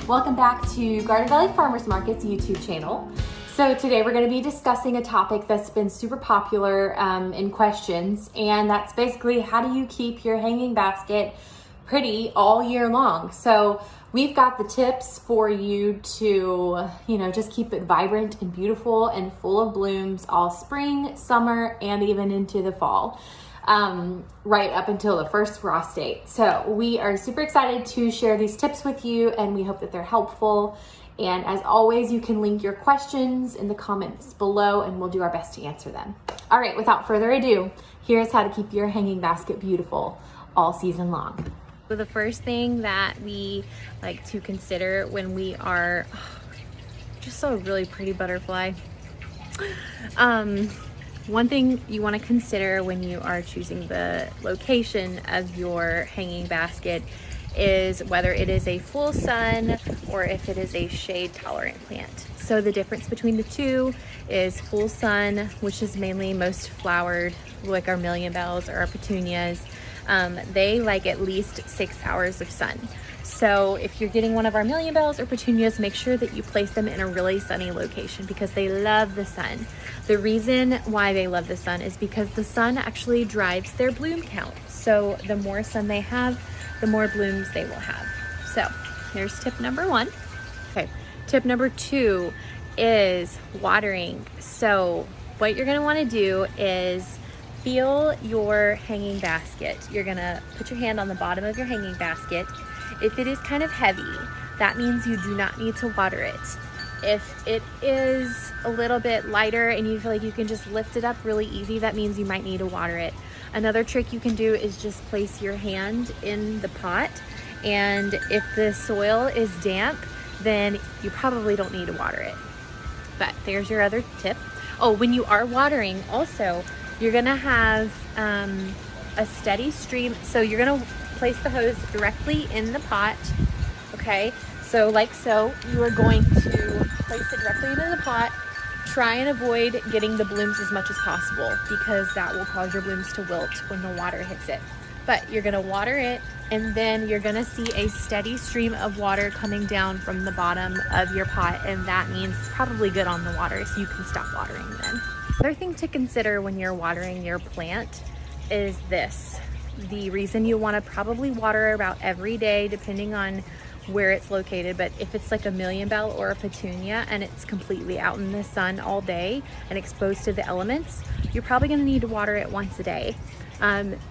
Welcome back to Garden Valley Farmers Market's YouTube channel. So today we're going to be discussing a topic that's been super popular in questions, and that's basically how do you keep your hanging basket pretty all year long. So we've got the tips for you to, just keep it vibrant and beautiful and full of blooms all spring, summer, and even into the fall. Right up until the first frost date. So we are super excited to share these tips with you, and we hope that they're helpful. And as always, you can link your questions in the comments below and we'll do our best to answer them. All right, without further ado, here's how to keep your hanging basket beautiful all season long. So the first thing that we like to consider when we are, just so really pretty butterfly. One thing you want to consider when you are choosing the location of your hanging basket is whether it is a full sun or if it is a shade tolerant plant. So the difference between the two is full sun, which is mainly most flowered, like our million bells or our petunias. They like at least 6 hours of sun. So if you're getting one of our million bells or petunias, make sure that you place them in a really sunny location because they love the sun. The reason why they love the sun is because the sun actually drives their bloom count. So the more sun they have, the more blooms they will have. So here's tip number one. Okay, tip number two is watering. So what you're gonna wanna do is feel your hanging basket. You're gonna put your hand on the bottom of your hanging basket. If it is kind of heavy, that means you do not need to water it. If it is a little bit lighter and you feel like you can just lift it up really easy, that means you might need to water it. Another trick you can do is just place your hand in the pot, and if the soil is damp, then you probably don't need to water it. But there's your other tip. Oh, when you are watering also, you're gonna have a steady stream. So you're gonna place the hose directly in the pot, okay? So like so, you are going to place it directly into the pot. Try and avoid getting the blooms as much as possible because that will cause your blooms to wilt when the water hits it. But you're gonna water it, and then you're gonna see a steady stream of water coming down from the bottom of your pot, and that means it's probably good on the water, so you can stop watering then. Another thing to consider when you're watering your plant is this. The reason you wanna probably water about every day, depending on where it's located, but if it's like a million bell or a petunia and it's completely out in the sun all day and exposed to the elements, you're probably gonna need to water it once a day,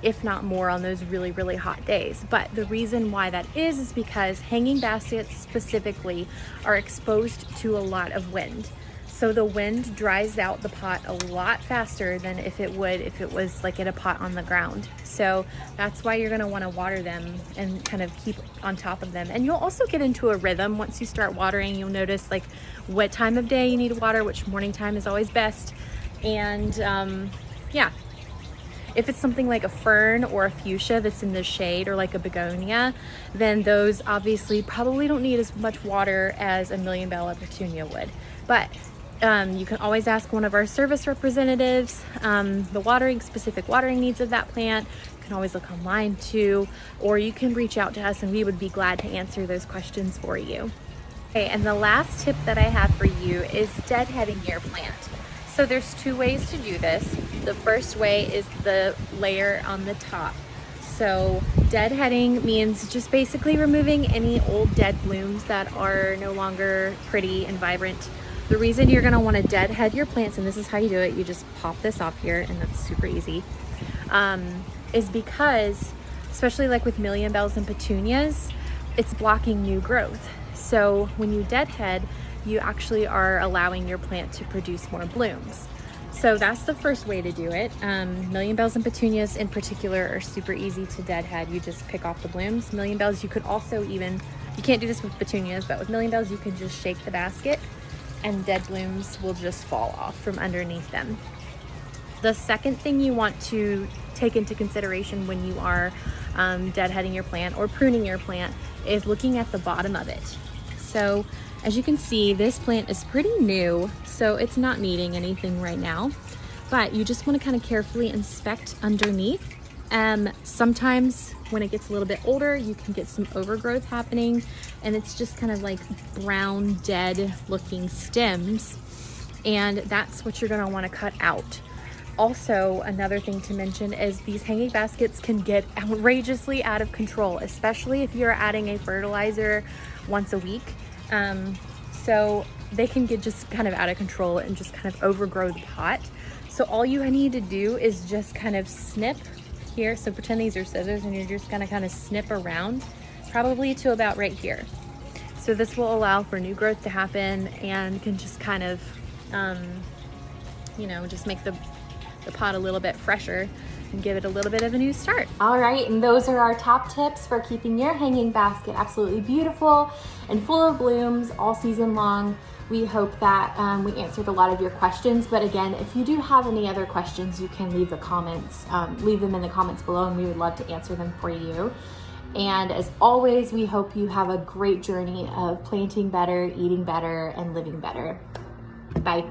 if not more on those really, really hot days. But the reason why that is because hanging baskets specifically are exposed to a lot of wind. So the wind dries out the pot a lot faster than if it would if it was like in a pot on the ground. So that's why you're gonna wanna water them and kind of keep on top of them. And you'll also get into a rhythm once you start watering. You'll notice like what time of day you need to water, which morning time is always best. And yeah. If it's something like a fern or a fuchsia that's in the shade, or like a begonia, then those obviously probably don't need as much water as a million bell or petunia would. But you can always ask one of our service representatives the specific watering needs of that plant. You can always look online too, or you can reach out to us and we would be glad to answer those questions for you. Okay, and the last tip that I have for you is deadheading your plant. So there's two ways to do this. The first way is the layer on the top. So deadheading means just basically removing any old dead blooms that are no longer pretty and vibrant. The reason you're gonna wanna deadhead your plants, and this is how you do it, you just pop this off here and that's super easy, is because, especially like with million bells and petunias, it's blocking new growth. So when you deadhead, you actually are allowing your plant to produce more blooms. So that's the first way to do it. Million bells and petunias in particular are super easy to deadhead. You just pick off the blooms. Million bells, you could also you can't do this with petunias, but with million bells, you can just shake the basket and dead blooms will just fall off from underneath them. The second thing you want to take into consideration when you are deadheading your plant or pruning your plant is looking at the bottom of it. So as you can see, this plant is pretty new, so it's not needing anything right now, but you just want to kind of carefully inspect underneath Sometimes when it gets a little bit older, you can get some overgrowth happening, and it's just kind of like brown, dead looking stems. And that's what you're gonna wanna cut out. Also, another thing to mention is these hanging baskets can get outrageously out of control, especially if you're adding a fertilizer once a week. So they can get just kind of out of control and just kind of overgrow the pot. So all you need to do is just kind of snip here. So pretend these are scissors, and you're just gonna kind of snip around, probably to about right here. So this will allow for new growth to happen and can just kind of, you know, just make the pot a little bit fresher and give it a little bit of a new start. All right, and those are our top tips for keeping your hanging basket absolutely beautiful and full of blooms all season long. We hope that we answered a lot of your questions, but again, if you do have any other questions, you can leave them in the comments below, and we would love to answer them for you. And as always, we hope you have a great journey of planting better, eating better, and living better. Bye.